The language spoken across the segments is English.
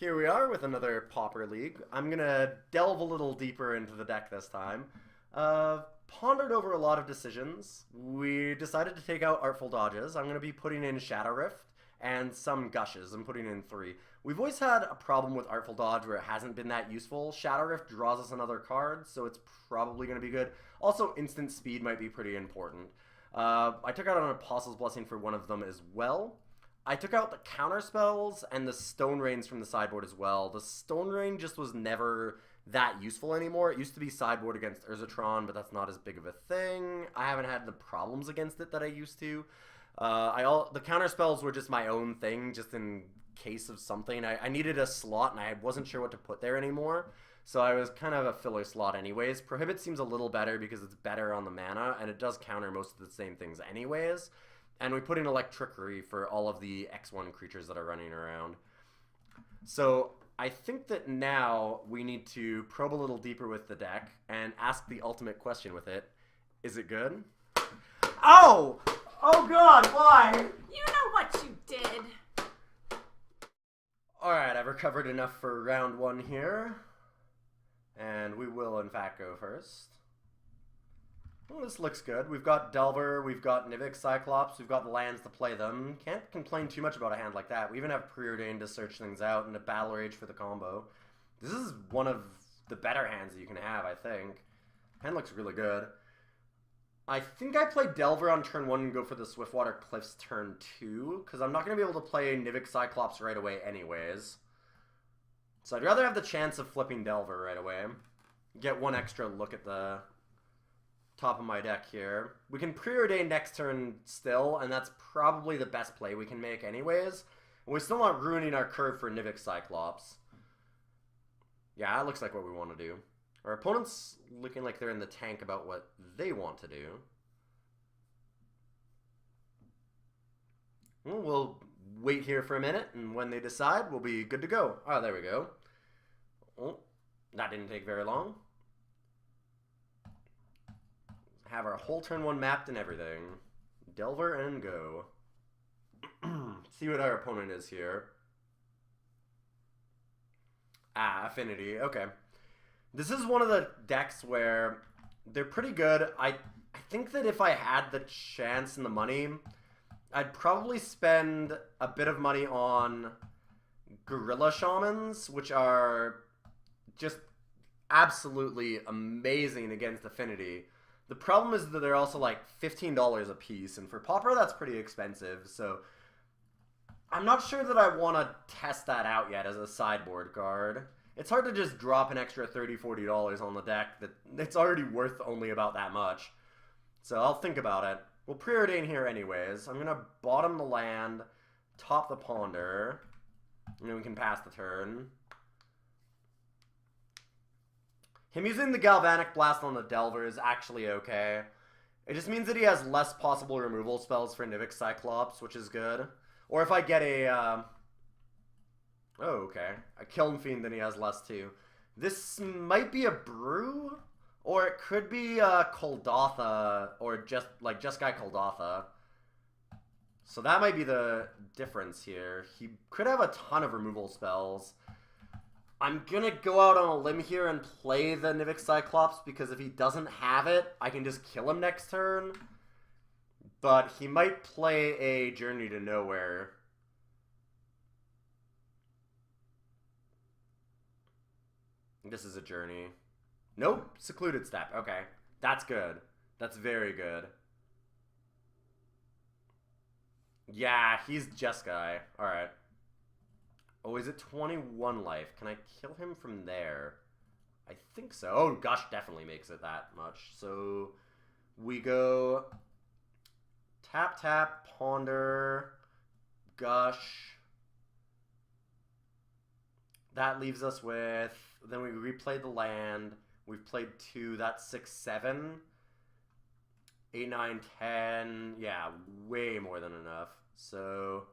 Here we are with another Pauper League. I'm gonna delve a little deeper into the deck this time. Pondered over a lot of decisions. We decided to take out Artful Dodges. I'm gonna be putting in Shadow Rift and some Gushes. I'm putting in 3. We've always had a problem with Artful Dodge where it hasn't been that useful. Shadow Rift draws us another card, so it's probably gonna be good. Also, instant speed might be pretty important. I took out an Apostle's Blessing for one of them as well. I took out the counter spells and the Stone Rains from the sideboard as well. The Stone Rain just was never that useful anymore. It used to be sideboard against Urzatron, but that's not as big of a thing. I haven't had the problems against it that I used to. The counter spells were just my own thing, just in case of something. I needed a slot, and I wasn't sure what to put there anymore. So I was kind of a filler slot anyways. Prohibit seems a little better because it's better on the mana, and it does counter most of the same things anyways. And we put in Electrickery for all of the X1 creatures that are running around. So I think that now we need to probe a little deeper with the deck and ask the ultimate question with it. Is it good? Oh! Oh god, why? You know what you did. Alright, I've recovered enough for round 1 here. And we will in fact go first. Well, this looks good. We've got Delver, we've got Nivik Cyclops, we've got the lands to play them. Can't complain too much about a hand like that. We even have Preordained to search things out and a Battle Rage for the combo. This is one of the better hands that you can have, I think. Hand looks really good. I think I play Delver on turn 1 and go for the Swiftwater Cliffs turn 2, because I'm not going to be able to play Nivik Cyclops right away anyways. So I'd rather have the chance of flipping Delver right away. Get one extra look at the top of my deck here. We can preordain next turn still, and that's probably the best play we can make anyways. And we're still not ruining our curve for Nivik Cyclops. Yeah, that looks like what we want to do. Our opponent's looking like they're in the tank about what they want to do. Well, we'll wait here for a minute, and when they decide, we'll be good to go. Oh, there we go. Oh, that didn't take very long. Have our whole turn 1 mapped and everything. Delver and go. See what our opponent is here. Ah, Affinity. Okay. This is one of the decks where they're pretty good. I think that if I had the chance and the money, I'd probably spend a bit of money on Gorilla Shamans, which are just absolutely amazing against Affinity. The problem is that they're also like $15 a piece, and for Pauper that's pretty expensive, so I'm not sure that I want to test that out yet as a sideboard card. It's hard to just drop an extra $30, $40 on the deck that it's already worth only about that much. So I'll think about it. We'll preordain here anyways. I'm going to bottom the land, top the Ponder, and then we can pass the turn. Him using the Galvanic Blast on the Delver is actually okay. It just means that he has less possible removal spells for Nivik Cyclops, which is good. Or if I get a... Oh, okay. A Kiln Fiend, then he has less too. This might be a Brew, or it could be Kuldotha, or just Guy Kuldotha. So that might be the difference here. He could have a ton of removal spells. I'm gonna go out on a limb here and play the Nivik Cyclops, because if he doesn't have it, I can just kill him next turn. But he might play a Journey to Nowhere. This is a Journey. Nope, Secluded Step. Okay, that's good. That's very good. Yeah, he's Jeskai. Alright. Oh, is it 21 life? Can I kill him from there? I think so. Oh, Gush definitely makes it that much. So we go tap, tap, Ponder, Gush. That leaves us with... Then we replay the land. We've played 2. That's 6, 7. 8, 9, 10. Yeah, way more than enough. So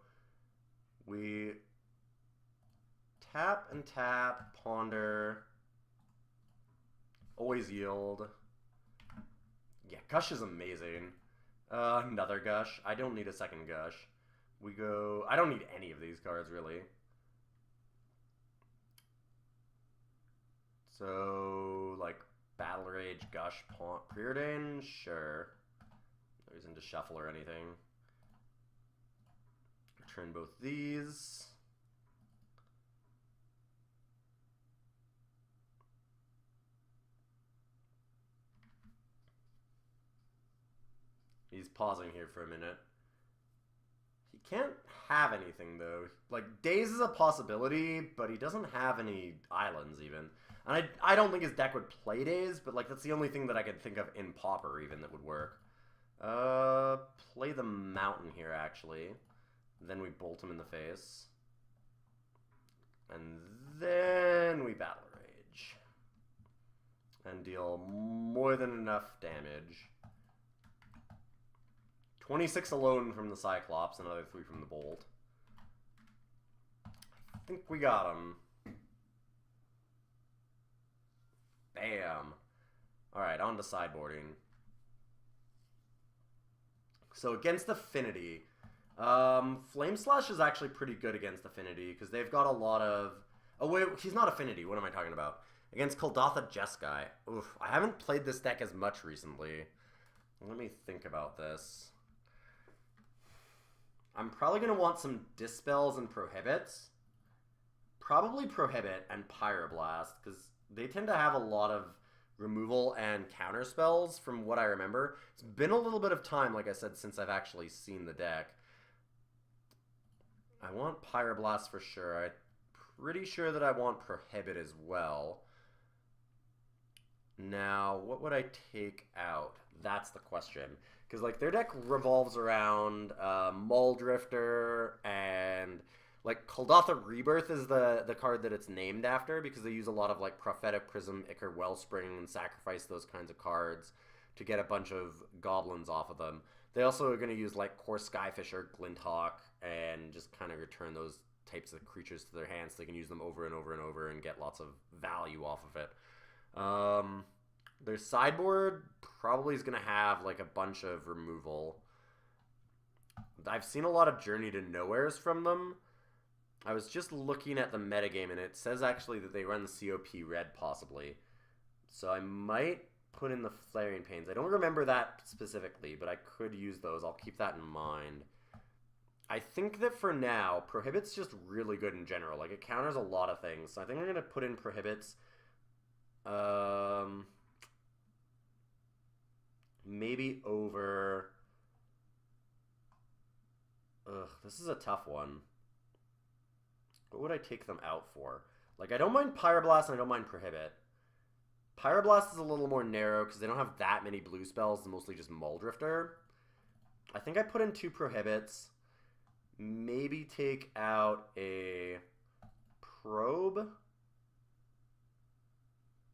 we... Tap and tap, Ponder, always yield. Yeah, Gush is amazing. Another Gush. I don't need a second Gush. We go... I don't need any of these cards, really. So, like, Battle Rage, Gush, Preordain? Sure. No reason to shuffle or anything. Return both these. He's pausing here for a minute. He can't have anything, though. Like, Daze is a possibility, but he doesn't have any islands, even. And I don't think his deck would play Daze, but, like, that's the only thing that I could think of in Pauper, even, that would work. Play the Mountain here, actually. Then we bolt him in the face. And then we Battle Rage. And deal more than enough damage. 26 alone from the Cyclops, another 3 from the Bolt. I think we got him. Bam. Alright, on to sideboarding. So against Affinity, Flame Slash is actually pretty good against Affinity, because they've got a lot of... Oh wait, he's not Affinity, what am I talking about? Against Kuldotha Jeskai. Oof, I haven't played this deck as much recently. Let me think about this. I'm probably going to want some Dispels and Prohibits. Probably Prohibit and Pyroblast, because they tend to have a lot of removal and counter spells from what I remember. It's been a little bit of time, like I said, since I've actually seen the deck. I want Pyroblast for sure. I'm pretty sure that I want Prohibit as well. Now, what would I take out? That's the question. Because, like, their deck revolves around Mull Drifter and, like, Kuldotha Rebirth is the card that it's named after, because they use a lot of, like, Prophetic Prism, Ichor Wellspring, and sacrifice those kinds of cards to get a bunch of goblins off of them. They also are going to use, like, Core Skyfisher, Glinthawk, and just kind of return those types of creatures to their hands so they can use them over and over and over and get lots of value off of it. Their sideboard probably is going to have, like, a bunch of removal. I've seen a lot of Journey to Nowheres from them. I was just looking at the metagame, and it says actually that they run the COP red, possibly. So I might put in the Flaring Pains. I don't remember that specifically, but I could use those. I'll keep that in mind. I think that for now, Prohibit's just really good in general. Like, it counters a lot of things. So I think I'm going to put in Prohibits. Maybe over... Ugh, this is a tough one. What would I take them out for? Like, I don't mind Pyroblast and I don't mind Prohibit. Pyroblast is a little more narrow because they don't have that many blue spells. It's mostly just Mull Drifter. I think I put in 2 Prohibits. Maybe take out a Probe.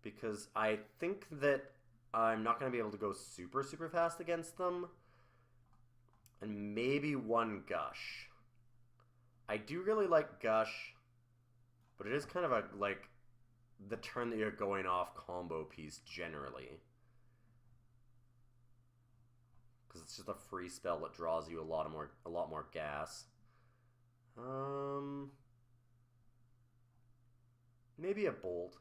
Because I think that I'm not going to be able to go super, super fast against them. And maybe 1 Gush. I do really like Gush, but it is kind of a, like, the turn that you're going off combo piece generally. Because it's just a free spell that draws you a lot more gas. Maybe a Bolt.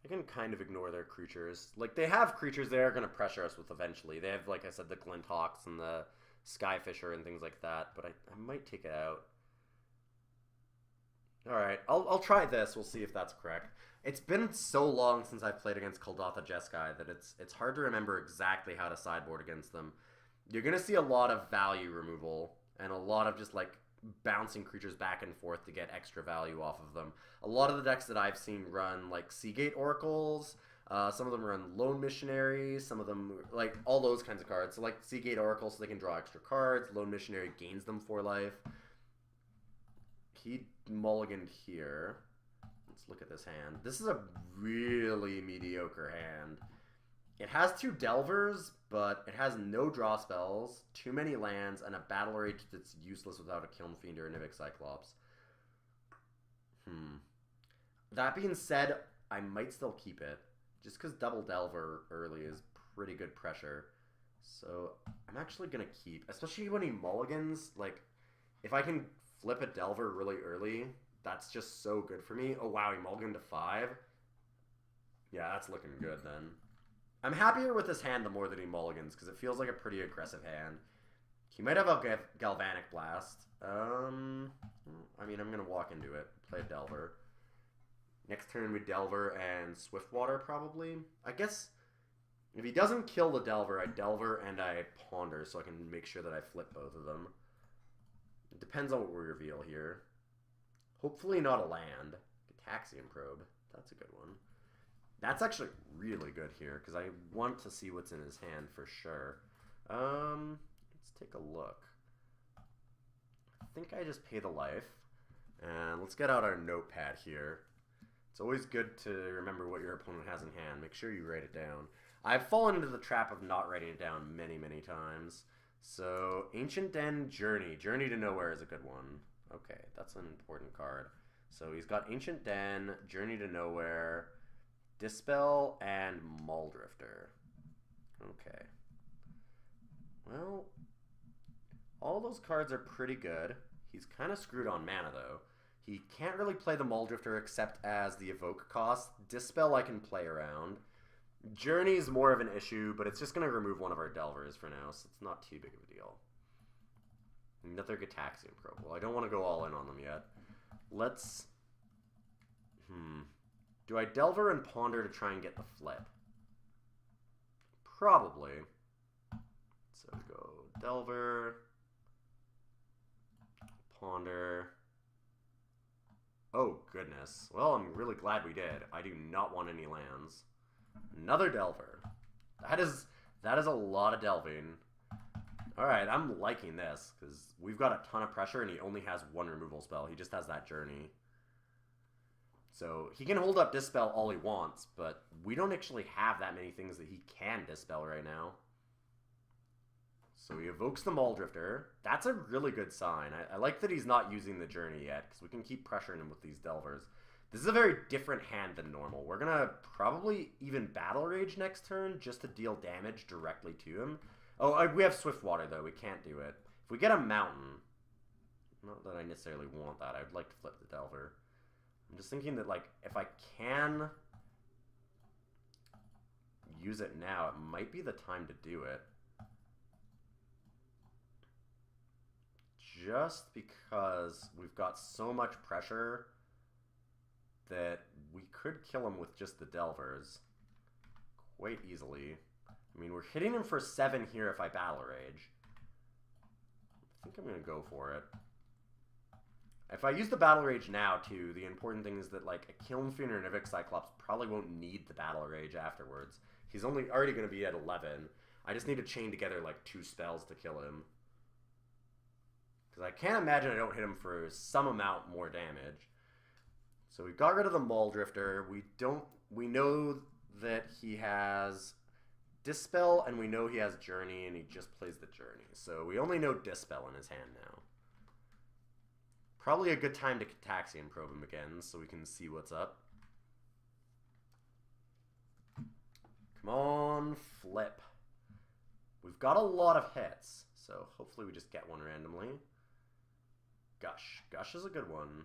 I can kind of ignore their creatures. Like, they have creatures they're going to pressure us with eventually. They have, like I said, the Glinthawks and the Skyfisher and things like that, but I might take it out. Alright, I'll try this. We'll see if that's correct. It's been so long since I've played against Kuldotha Jeskai that it's hard to remember exactly how to sideboard against them. You're going to see a lot of value removal and a lot of just, like, bouncing creatures back and forth to get extra value off of them. A lot of the decks that I've seen run, like, Seagate Oracles. Some of them run Lone Missionary. Some of them, like, all those kinds of cards. So, like, Seagate Oracle so they can draw extra cards. Lone Missionary gains them for life. He mulliganed here. Let's look at this hand. This is a really mediocre hand. It has 2 Delvers, but it has no draw spells, too many lands, and a Battle Rage that's useless without a Kiln Fiend or a Nivik Cyclops. That being said, I might still keep it, just because double Delver early is pretty good pressure. So I'm actually going to keep, especially when he mulligans, like, if I can flip a Delver really early, that's just so good for me. Oh wow, he mulliganed to 5. Yeah, that's looking good then. I'm happier with this hand the more that he mulligans, because it feels like a pretty aggressive hand. He might have a Galvanic Blast. I mean, I'm going to walk into it. Play a Delver. Next turn we Delver and Swiftwater, probably. I guess if he doesn't kill the Delver, I Delver and I Ponder, so I can make sure that I flip both of them. It depends on what we reveal here. Hopefully not a land. Gataxian Probe. That's a good one. That's actually really good here, because I want to see what's in his hand for sure. Let's take a look. I think I just pay the life. And let's get out our notepad here. It's always good to remember what your opponent has in hand. Make sure you write it down. I've fallen into the trap of not writing it down many, many times. So, Ancient Den, Journey. Journey to Nowhere is a good one. Okay, that's an important card. So he's got Ancient Den, Journey to Nowhere, Dispel, and Muldrifter. Okay. Well, all those cards are pretty good. He's kind of screwed on mana, though. He can't really play the Muldrifter except as the evoke cost. Dispel I can play around. Journey is more of an issue, but it's just going to remove one of our Delvers for now, so it's not too big of a deal. Another Gataxian Probe. Well, I don't want to go all in on them yet. Let's... Do I Delver and Ponder to try and get the flip? Probably. So we go Delver, Ponder. Oh, goodness. Well, I'm really glad we did. I do not want any lands. Another Delver. That is a lot of delving. Alright, I'm liking this, because we've got a ton of pressure, and he only has one removal spell. He just has that Journey. So, he can hold up Dispel all he wants, but we don't actually have that many things that he can Dispel right now. So he evokes the Muldrifter. That's a really good sign. I like that he's not using the Journey yet, because we can keep pressuring him with these Delvers. This is a very different hand than normal. We're going to probably even Battle Rage next turn just to deal damage directly to him. Oh, we have Swiftwater, though. We can't do it. If we get a Mountain, not that I necessarily want that. I'd like to flip the Delver. I'm just thinking that, like, if I can use it now, it might be the time to do it. Just because we've got so much pressure that we could kill him with just the Delvers quite easily. I mean, we're hitting him for 7 here if I Battle Rage. I think I'm going to go for it. If I use the Battle Rage now, too, the important thing is that, like, a Kiln Fiend or an Evict Cyclops probably won't need the Battle Rage afterwards. He's already going to be at 11. I just need to chain together, like, 2 spells to kill him. Because I can't imagine I don't hit him for some amount more damage. So we got rid of the Muldrifter. We know that he has Dispel, and we know he has Journey, and he just plays the Journey. So we only know Dispel in his hand now. Probably a good time to Gataxian Probe him again, so we can see what's up. Come on, flip. We've got a lot of hits, so hopefully we just get one randomly. Gush. Gush is a good one.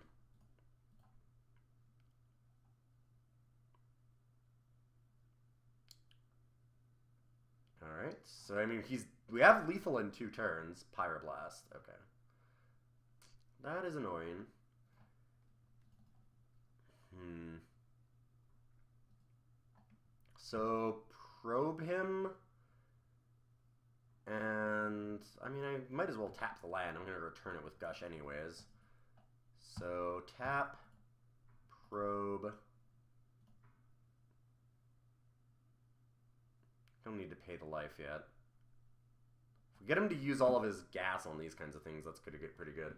Alright, so I mean, we have lethal in 2 turns. Pyroblast, okay. That is annoying. So, probe him. And, I mean, I might as well tap the land. I'm going to return it with Gush anyways. So, tap, probe. Don't need to pay the life yet. If we get him to use all of his gas on these kinds of things, that's going to get pretty good.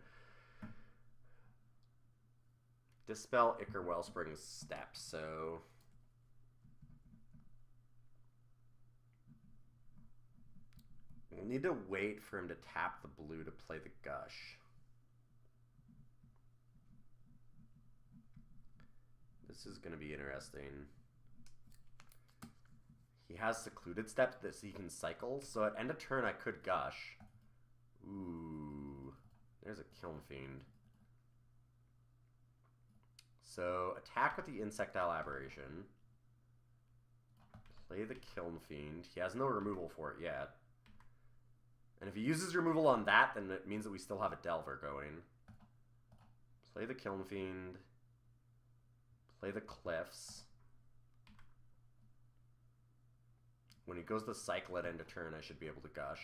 Dispel Ichor Wellspring's Step, so... we'll need to wait for him to tap the blue to play the Gush. This is going to be interesting. He has Secluded Step that he can cycle, so at end of turn I could Gush. Ooh, there's a Kiln Fiend. So, attack with the Insectile Aberration. Play the Kiln Fiend. He has no removal for it yet. And if he uses removal on that, then it means that we still have a Delver going. Play the Kiln Fiend. Play the Cliffs. When he goes to cycle at end of turn, I should be able to Gush.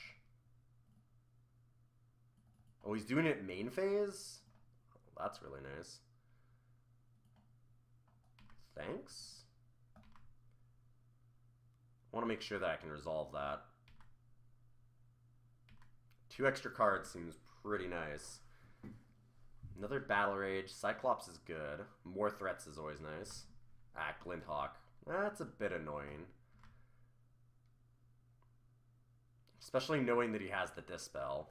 Oh, he's doing it main phase? Oh, that's really nice. Thanks. I want to make sure that I can resolve that. 2 extra cards seems pretty nice. Another Battle Rage. Cyclops is good. More threats is always nice. Ah, Glinthawk. That's a bit annoying. Especially knowing that he has the Dispel.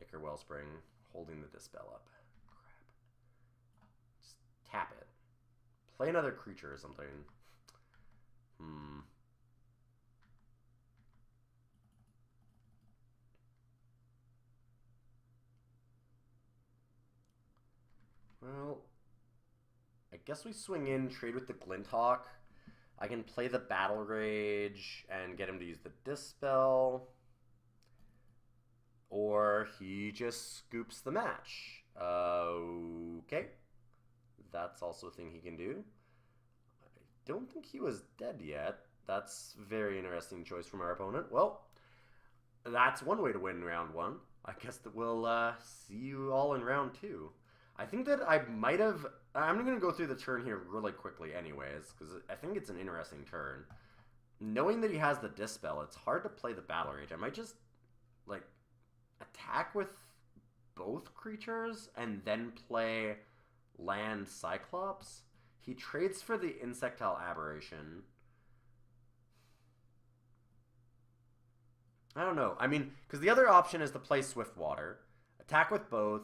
Ichor Wellspring. Holding the Dispel up. Crap. Just tap it. Play another creature or something. Well, I guess we swing in, trade with the Glinthawk. I can play the Battle Rage and get him to use the Dispel. Or he just scoops the match. Okay. That's also a thing he can do. I don't think he was dead yet. That's a very interesting choice from our opponent. Well, that's one way to win round 1. I guess that we'll see you all in round 2. I think that I might have... I'm going to go through the turn here really quickly anyways, because I think it's an interesting turn. Knowing that he has the Dispel, it's hard to play the Battle Rage. I might just, like, attack with both creatures and then play land Cyclops. He trades for the Insectile Aberration. I don't know. I mean, because the other option is to play Swiftwater. Attack with both.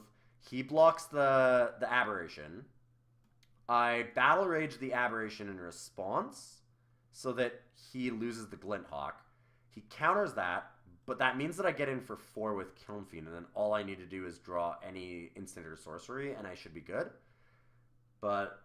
He blocks the Aberration. I Battle Rage the Aberration in response so that he loses the Glinthawk. He counters that, but that means that I get in for 4 with Kiln Fiend, and then all I need to do is draw any instant or sorcery, and I should be good. But,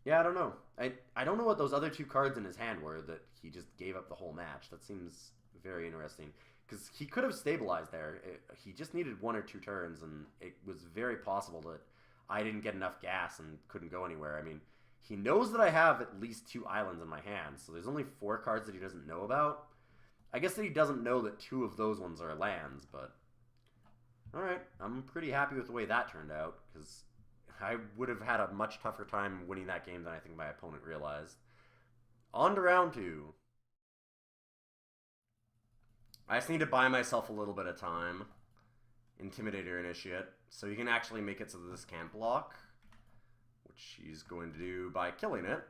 yeah, I don't know. I don't know what those other 2 cards in his hand were that he just gave up the whole match. That seems very interesting. Because he could have stabilized there. He just needed 1 or 2 turns, and it was very possible that I didn't get enough gas and couldn't go anywhere. I mean, he knows that I have at least 2 islands in my hand, so there's only 4 cards that he doesn't know about. I guess that he doesn't know that 2 of those ones are lands, but... Alright, I'm pretty happy with the way that turned out, because I would have had a much tougher time winning that game than I think my opponent realized. On to round 2. I just need to buy myself a little bit of time. Intimidator Initiate. So you can actually make it so that this can't block. Which he's going to do by killing it.